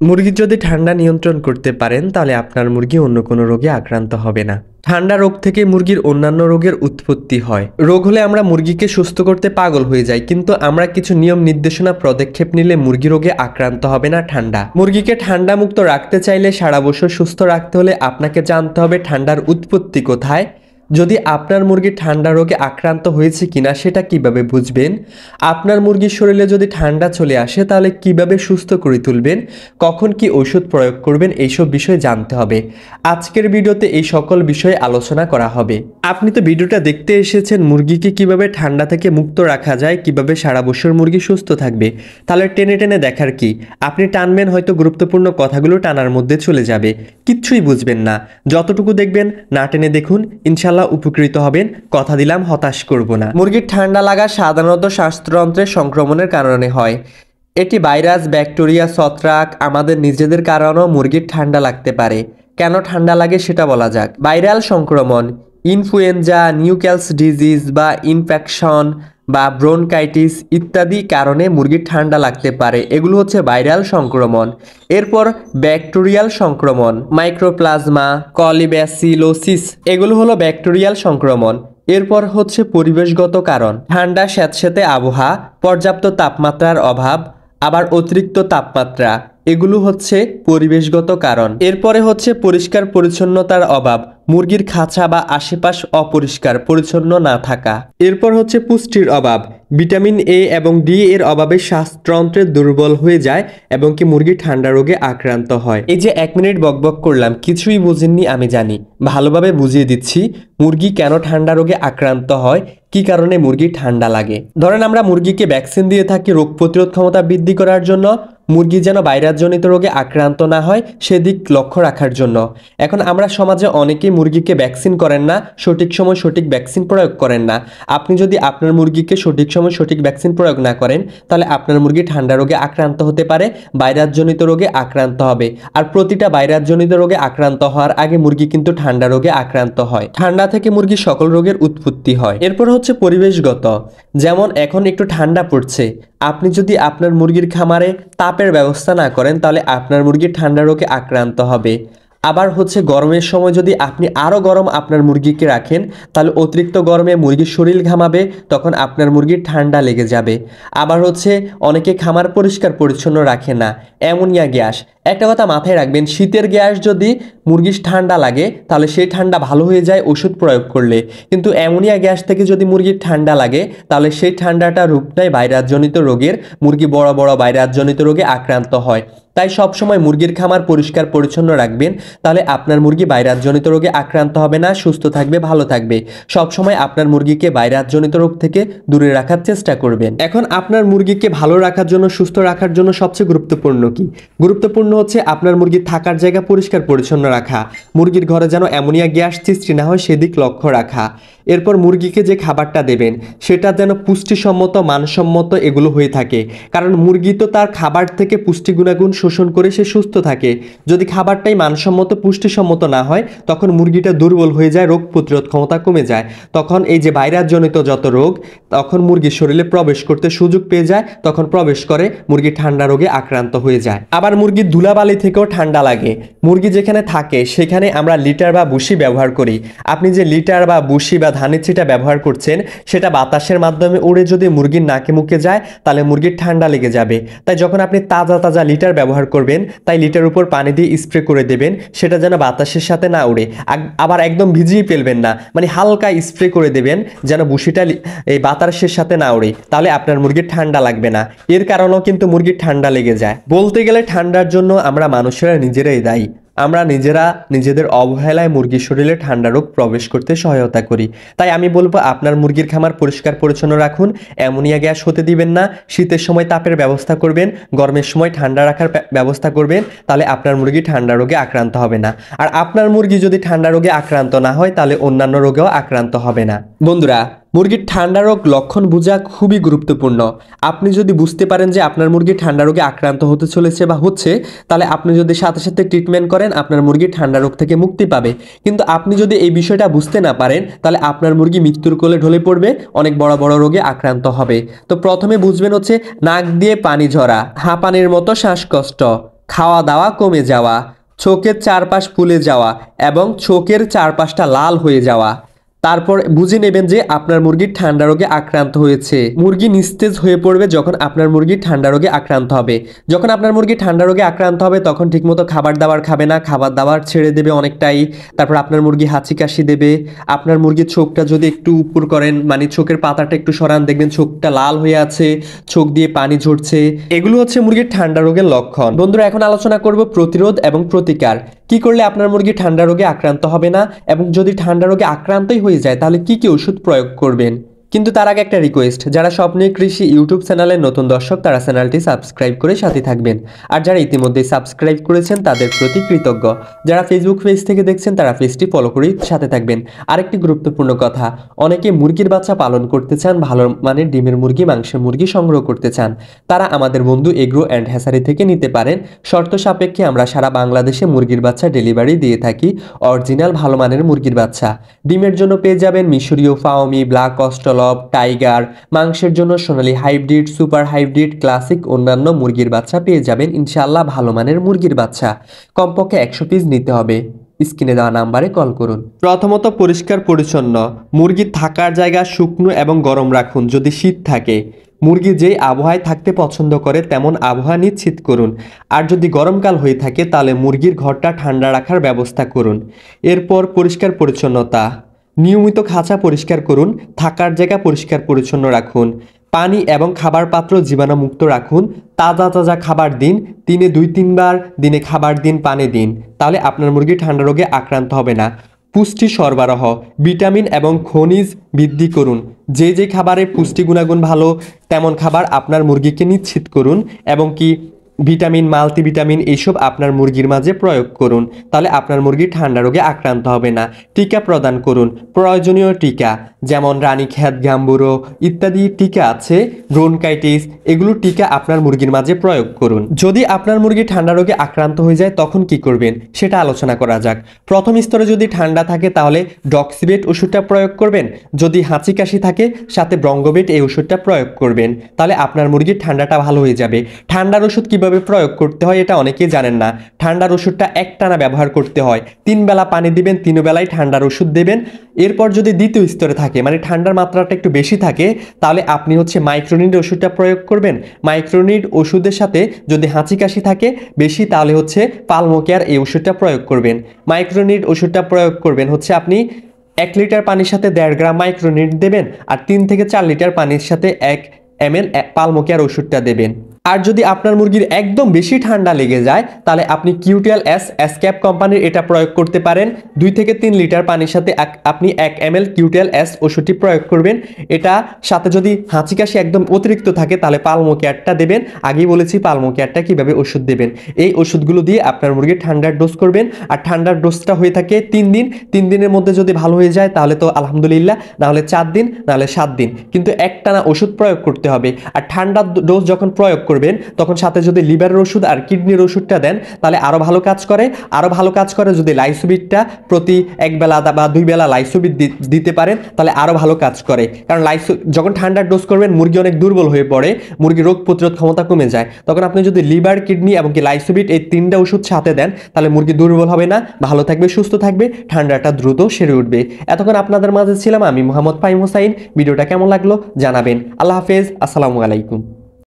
মুরগির যদি ঠান্ডা নিয়ন্ত্রণ করতে পারেন তাহলে আপনার মুরগি অন্য কোনো রোগে আক্রান্ত হবে না। ঠান্ডা রোগ থেকে মুরগির অন্যান্য রোগের উৎপত্তি হয়। রোগ হলে আমরা মুরগিকে সুস্থ করতে পাগল হয়ে যাই, কিন্তু আমরা কিছু নিয়ম নির্দেশনা পদক্ষেপ নিলে মুরগি রোগে আক্রান্ত হবে না। মুরগিকে ঠান্ডা মুক্ত রাখতে চাইলে সারা বছর সুস্থ রাখতে হলে আপনাকে জানতে হবে ঠান্ডার উৎপত্তি কোথায়। যদি আপনার মুরগি ঠান্ডা রোগে আক্রান্ত হয়েছে কিনা সেটা কিভাবে বুঝবেন, আপনার মুরগির শরীরে যদি ঠান্ডা চলে আসে তাহলে কিভাবে সুস্থ করে তুলবেন, কখন কি ওষুধ প্রয়োগ করবেন, এইসব বিষয় জানতে হবে। আজকের ভিডিওতে এই সকল বিষয়ে আলোচনা করা হবে। আপনি তো ভিডিওটা দেখতে এসেছেন মুরগিকে কিভাবে ঠান্ডা থেকে মুক্ত রাখা যায়, কিভাবে সারা বছর মুরগি সুস্থ থাকবে, তাহলে টেনে টেনে দেখার কি? আপনি টানবেন, হয়তো গুরুত্বপূর্ণ কথাগুলো টানার মধ্যে চলে যাবে, কিচ্ছুই বুঝবেন না। যতটুকু দেখবেন না টেনে দেখুন, ইনশাল্লাহ উপকৃত হবেন, কথা দিলাম, হতাশ করব না। মুরগির ঠান্ডা লাগা সাধারণত শ্বাসতন্ত্রের সংক্রমণের কারণে হয়। এটি ভাইরাস, ব্যাকটেরিয়া, ছত্রাক, আমাদের নিজেদের কারণেও মুরগির ঠান্ডা লাগতে পারে। কেন ঠান্ডা লাগে সেটা বলা যাক। ভাইরাল সংক্রমণ, ইনফ্লুয়েঞ্জা, নিউক্যালস ডিজিজ বা ইনফেকশন বা ব্রোনকাইটিস ইত্যাদি কারণে মুরগির ঠান্ডা লাগতে পারে। এগুলো হচ্ছে ভাইরাল সংক্রমণ। এরপর ব্যাকটেরিয়াল সংক্রমণ, মাইক্রোপ্লাজমা, কলিব্যাসিলোসিস, এগুলো হলো ব্যাকটেরিয়াল সংক্রমণ। এরপর হচ্ছে পরিবেশগত কারণ, ঠান্ডা স্যাঁতসেঁতে আবহাওয়া, পর্যাপ্ত তাপমাত্রার অভাব, আবার অতিরিক্ত তাপমাত্রা, এগুলো হচ্ছে পরিবেশগত কারণ। এরপরে হচ্ছে পরিষ্কার পরিচ্ছন্নতার অভাব, মুরগির খাঁচা বা আশেপাশ অপরিষ্কার পরিচ্ছন্ন না থাকা। এরপর হচ্ছে পুষ্টির অভাব, ভিটামিন এ এবং ডি এর অভাবে শ্বাসতন্ত্রে দুর্বল হয়ে যায় এবং কি মুরগি ঠান্ডা রোগে আক্রান্ত হয়। এই যে 1 মিনিট বকবক করলাম, কিছুই বুঝেননি আমি জানি, ভালোভাবে বুঝিয়ে দিচ্ছি মুরগি কেন ঠান্ডা রোগে আক্রান্ত হয়, কি কারণে মুরগি ঠান্ডা লাগে। ধরেন আমরা মুরগিকে ভ্যাকসিন দিয়ে থাকি রোগ প্রতিরোধ ক্ষমতা বৃদ্ধি করার জন্য, মুরগি যেন ভাইরাসজনিত রোগে আক্রান্ত না হয় সেদিক লক্ষ্য রাখার জন্য। এখন আমরা সমাজে অনেকেই মুরগিকে ভ্যাকসিন করেন না, সঠিক সময় সঠিক ভ্যাকসিন প্রয়োগ করেন না। আপনি যদি আপনার মুরগিকে সঠিক সময় সঠিক ভ্যাকসিন প্রয়োগ না করেন তাহলে আপনার মুরগি ঠান্ডা রোগে আক্রান্ত হতে পারে, ভাইরাসজনিত রোগে আক্রান্ত হবে। আর প্রতিটা ভাইরাসজনিত রোগে আক্রান্ত হওয়ার আগে মুরগি কিন্তু ঠান্ডা রোগে আক্রান্ত হয়। ঠান্ডা থেকে মুরগির সকল রোগের উৎপত্তি হয়। এরপর হচ্ছে পরিবেশগত, যেমন এখন একটু ঠান্ডা পড়ছে, আপনি যদি আপনার মুরগির খামারে তাপের ব্যবস্থা না করেন তাহলে আপনার মুরগি ঠান্ডা রোগে আক্রান্ত হবে। আবার হচ্ছে গরমের সময় যদি আপনি আরও গরম আপনার মুরগিকে রাখেন তাহলে অতিরিক্ত গরমে মুরগির শরীর ঘামাবে, তখন আপনার মুরগির ঠান্ডা লেগে যাবে। আবার হচ্ছে অনেকে খামার পরিষ্কার পরিচ্ছন্ন রাখে না, অ্যামোনিয়া গ্যাস। একটা কথা মাথায় রাখবেন, শীতের গ্যাস যদি মুরগির ঠান্ডা লাগে তাহলে সেই ঠান্ডা ভালো হয়ে যায় ওষুধ প্রয়োগ করলে, কিন্তু অ্যামোনিয়া গ্যাস থেকে যদি মুরগির ঠান্ডা লাগে তাহলে সেই ঠান্ডাটা রূপ নেয় ভাইরাসজনিত রোগের, মুরগি বড় বড় ভাইরাসজনিত রোগে আক্রান্ত হয়। তাই সবসময় মুরগির খামার পরিষ্কার পরিচ্ছন্ন রাখবেন, তাহলে আপনার মুরগি ভাইরাসজনিত রোগে আক্রান্ত হবে না, সুস্থ থাকবে, ভালো থাকবে। সবসময় আপনার মুরগিকে ভাইরাসজনিত রোগ থেকে দূরে রাখার চেষ্টা করবেন। এখন আপনার মুরগিকে ভালো রাখার জন্য, সুস্থ রাখার জন্য সবচেয়ে গুরুত্বপূর্ণ কি? গুরুত্বপূর্ণ হচ্ছে আপনার মুরগির থাকার জায়গা পরিষ্কার পরিচ্ছন্ন রাখা, মুরগির ঘরে যেন অ্যামোনিয়া গ্যাস সৃষ্টি না হয় সেদিক লক্ষ্য রাখা। এরপর মুরগিকে যে খাবারটা দেবেন সেটা যেন পুষ্টিসম্মত, মানসম্মত এগুলো হয়ে থাকে, কারণ মুরগি তো তার খাবার থেকে পুষ্টি গুণাগুণ শোষণ করে সে সুস্থ থাকে। যদি খাবারটাই মানসম্মত, পুষ্টিসম্মত না হয় তখন মুরগিটা দুর্বল হয়ে যায়, রোগ প্রতিরোধ ক্ষমতা কমে যায়। তখন এই যে ভাইরাসজনিত যত রোগ তখন মুরগির শরীরে প্রবেশ করতে সুযোগ পেয়ে যায়, তখন প্রবেশ করে, মুরগি ঠান্ডা রোগে আক্রান্ত হয়ে যায়। আবার মুরগির ধুলাবালি থেকেও ঠান্ডা লাগে। মুরগি যেখানে থাকে সেখানে আমরা লিটার বা বুশি ব্যবহার করি। আপনি যে লিটার বা বুশি বা ধানের ছিটা ব্যবহার করছেন সেটা বাতাসের মাধ্যমে উড়ে যদি মুরগির নাকে মুখে যায় তাহলে মুরগির ঠান্ডা লেগে যাবে। তাই যখন আপনি তাজা তাজা লিটার ব্যবহার করবেন তাই লিটার উপর পানি দিয়ে স্প্রে করে দেবেন, সেটা যেন বাতাসের সাথে না উড়ে। আবার একদম ভিজিয়ে ফেলবেন না, মানে হালকা স্প্রে করে দেবেন যেন বুশিটা এই বাতাসের সাথে না উড়ে, তাহলে আপনার মুরগির ঠান্ডা লাগবে না। এর কারণেও কিন্তু মুরগির ঠান্ডা লেগে যায়। বলতে গেলে ঠান্ডার জন্য আমরা মানুষেরা নিজেরাই দায়ী। আমরা নিজেরা নিজেদের অবহেলায় মুরগির শরীরে ঠান্ডা রোগ প্রবেশ করতে সহায়তা করি। তাই আমি বলবো আপনার মুরগির খামার পরিষ্কার পরিচ্ছন্ন রাখুন, অ্যামোনিয়া গ্যাস হতে দিবেন না, শীতের সময় তাপের ব্যবস্থা করবেন, গরমের সময় ঠান্ডা রাখার ব্যবস্থা করবেন, তাহলে আপনার মুরগি ঠান্ডা রোগে আক্রান্ত হবে না। আর আপনার মুরগি যদি ঠান্ডা রোগে আক্রান্ত না হয় তাহলে অন্যান্য রোগেও আক্রান্ত হবে না। বন্ধুরা, মুরগির ঠান্ডা রোগ লক্ষণ বোঝা খুবই গুরুত্বপূর্ণ। আপনি যদি বুঝতে পারেন যে আপনার মুরগি ঠান্ডা রোগে আক্রান্ত হতে চলেছে বা হচ্ছে, তাহলে আপনি যদি সাথে সাথে ট্রিটমেন্ট করেন আপনার মুরগি ঠান্ডা রোগ থেকে মুক্তি পাবে। কিন্তু আপনি যদি এই বিষয়টা বুঝতে না পারেন তাহলে আপনার মুরগি মৃত্যুর কোলে ঢলে পড়বে, অনেক বড় বড় রোগে আক্রান্ত হবে। তো প্রথমে বুঝবেন হচ্ছে নাক দিয়ে পানি ঝরা, হাঁপানির মতো শ্বাসকষ্ট, খাওয়া দাওয়া কমে যাওয়া, চোখের চারপাশ ফুলে যাওয়া এবং চোখের চারপাশটা লাল হয়ে যাওয়া। তারপর বুঝে নেবেন যে আপনার মুরগি ঠান্ডা রোগে আক্রান্ত হয়েছে। মুরগি নিস্তেজ হয়ে পড়বে যখন আপনার মুরগি ঠান্ডা রোগে আক্রান্ত হবে। যখন আপনার মুরগি ঠান্ডা রোগে আক্রান্ত হবে তখন ঠিকমতো খাবার দাবার খাবে না, খাবার দাবার ছেড়ে দেবে অনেকটাই। তারপর আপনার মুরগি হাঁচি কাশি দেবে। আপনার মুরগির চোখটা যদি একটু উপর করেন, মানে চোখের পাতাটা একটু সরান, দেখবেন চোখটা লাল হয়ে আছে, চোখ দিয়ে পানি ঝরছে। এগুলো হচ্ছে মুরগির ঠান্ডা রোগের লক্ষণ। বন্ধুরা, এখন আলোচনা করব প্রতিরোধ এবং প্রতিকার। কি করলে আপনার মুরগি ঠান্ডা রোগে আক্রান্ত হবে না, এবং যদি ঠান্ডা রোগে আক্রান্তই হয়ে যায় তাহলে কি কি ওষুধ প্রয়োগ করবেন। কিন্তু তার আগে একটা রিকোয়েস্ট, যারা স্বপ্নে কৃষি ইউটিউব চ্যানেলের নতুন দর্শক তারা চ্যানেলটি সাবস্ক্রাইব করে সাথে থাকবেন, আর যারা ইতিমধ্যেই সাবস্ক্রাইব করেছেন তাদের প্রতি কৃতজ্ঞ। যারা ফেসবুক পেজ থেকে দেখছেন তারা পেজটি ফলো করে সাথে থাকবেন। আরেকটি গুরুত্বপূর্ণ কথা, অনেকে মুরগির বাচ্চা পালন করতে চান, ভালো মানের ডিমের মুরগি, মাংসের মুরগি সংগ্রহ করতে চান, তারা আমাদের বন্ধু এগ্রো অ্যান্ড হ্যাসারি থেকে নিতে পারেন। শর্ত সাপেক্ষে আমরা সারা বাংলাদেশে মুরগির বাচ্চা ডেলিভারি দিয়ে থাকি, অরিজিনাল ভালো মানের মুরগির বাচ্চা। ডিমের জন্য পেয়ে যাবেন মিশরীয় ফাওমি, ব্ল্যাক অস্ট্রেলপ, টাইগার। মাংসের জন্য সোনালী হাইব্রিড, সুপার হাইব্রিড, ক্লাসিক অন্যান্য মুরগির বাচ্চা পেয়ে যাবেন ইনশাআল্লাহ। ভালো মানের মুরগির বাচ্চা কমপক্ষে 100 পিস নিতে হবে। স্ক্রিনে দেওয়া নাম্বারে কল করুন। প্রথমত পরিষ্কার পরিচ্ছন্ন। মুরগির থাকার জায়গা শুকনো এবং গরম রাখুন যদি শীত থাকে। মুরগি যেই আবহাওয়ায় থাকতে পছন্দ করে তেমন আবহাওয়া নিশ্চিত করুন। আর যদি গরমকাল হয়ে থাকে তাহলে মুরগির ঘরটা ঠান্ডা রাখার ব্যবস্থা করুন। এরপর পরিষ্কার পরিচ্ছন্নতা। নিয়মিত খাঁচা পরিষ্কার করুন, থাকার জায়গা পরিষ্কার পরিচ্ছন্ন রাখুন। পানি এবং খাবার পাত্র জীবাণুমুক্ত রাখুন। তাজা তাজা খাবার দিন, দিনে 2-3 বার দিনে খাবার দিন, পানি দিন, তাহলে আপনার মুরগি ঠান্ডা রোগে আক্রান্ত হবে না। পুষ্টি সরবরাহ, ভিটামিন এবং খনিজ বৃদ্ধি করুন। যে যে খাবারে পুষ্টি গুণাগুণ ভালো তেমন খাবার আপনার মুরগিকে নিশ্চিত করুন, এবং কি ভিটামিন, মাল্টিভিটামিন এইসব আপনার মুরগির মাঝে প্রয়োগ করুন, তাহলে আপনার মুরগি ঠান্ডা রোগে আক্রান্ত হবে না। টিকা প্রদান করুন, প্রয়োজনীয় টিকা যেমন রানীক্ষেত, গাম্বুরো ইত্যাদি টিকা আছে, ব্রোনকাইটিস, এগুলো টিকা আপনার মুরগির মাঝে প্রয়োগ করুন। যদি আপনার মুরগি ঠান্ডা রোগে আক্রান্ত হয়ে যায় তখন কি করবেন সেটা আলোচনা করা যাক। প্রথম স্তরে যদি ঠান্ডা থাকে তাহলে ডক্সিবেট ওষুধটা প্রয়োগ করবেন। যদি হাঁচি কাশি থাকে সাথে ব্রঙ্গোবেট এই ওষুধটা প্রয়োগ করবেন, তাহলে আপনার মুরগির ঠান্ডাটা ভালো হয়ে যাবে। ঠান্ডার ওষুধ কিভাবে প্রয়োগ করতে হয় এটা অনেকেই জানেন না। ঠান্ডার ওষুধটা একটানা ব্যবহার করতে হয়। 3 বেলা পানি দিবেন, 3 বেলায় ঠান্ডার ওষুধ দেবেন। এরপর যদি দ্বিতীয় স্তরে থাকে, মানে ঠান্ডার মাত্রাটা একটু বেশি থাকে, তাহলে আপনি হচ্ছে মাইক্রোনিড ওষুধটা প্রয়োগ করবেন। মাইক্রোনিড ওষুধের সাথে যদি হাঁচি কাশি থাকে বেশি তাহলে হচ্ছে পালমোকেয়ার এই ওষুধটা প্রয়োগ করবেন। মাইক্রোনিড ওষুধটা প্রয়োগ করবেন হচ্ছে আপনি 1 লিটার পানির সাথে 1.5 গ্রাম মাইক্রোনিড দেবেন, আর 3 থেকে 4 লিটার পানির সাথে 1 ml পালমোকেয়ার ওষুধটা দেবেন। আর যদি আপনার মুরগির একদম বেশি ঠান্ডা লেগে যায় তাহলে আপনি কিউটিএল এস এসক্যাপ কোম্পানির এটা প্রয়োগ করতে পারেন। 2 থেকে 3 লিটার পানির সাথে আপনি 1 ml কিউটিএল এস ওষুধটি প্রয়োগ করবেন। এটা সাথে যদি হাঁচি কাশি একদম অতিরিক্ত থাকে তাহলে পালমোকেয়ারটা দেবেন। আগেই বলেছি পালমোকেয়ারটা কিভাবে ওষুধ দেবেন। এই ওষুধগুলো দিয়ে আপনার মুরগির ঠান্ডার ডোজ করবেন। আর ঠান্ডার ডোজটা হয়ে থাকে 3 দিন। 3 দিনের মধ্যে যদি ভালো হয়ে যায় তাহলে তো আলহামদুলিল্লাহ, নাহলে 4 দিন, নাহলে 7 দিন, কিন্তু একটানা ওষুধ প্রয়োগ করতে হবে। আর ঠান্ডার ডোজ যখন প্রয়োগ করবেন তখন সাথে যদি লিভারের ওষুধ আর কিডনির ওষুধটা দেন তাহলে আরো ভালো কাজ করে। আরো ভালো কাজ করে যদি লাইসোবিটটা প্রতি 1 বেলা বা 2 বেলা লাইসোবিট দিতে পারেন তাহলে আরো ভালো কাজ করে। কারণ যখন ঠান্ডার ডোজ করবেন মুরগি অনেক দুর্বল হয়ে পড়ে, মুরগির রোগ প্রতিরোধ ক্ষমতা কমে যায়। তখন আপনি যদি লিভার, কিডনি এবং কি লাইসোবিট এই 3টা ওষুধ সাথে দেন তাহলে মুরগি দুর্বল হবে না, ভালো থাকবে, সুস্থ থাকবে, ঠান্ডাটা দ্রুত সেরে উঠবে। এতক্ষণ আপনাদের মাঝে ছিলাম আমি মোহাম্মদ ফাহিম হোসাইন। ভিডিওটা কেমন লাগলো জানাবেন। আল্লাহ হাফেজ, আসসালামু আলাইকুম।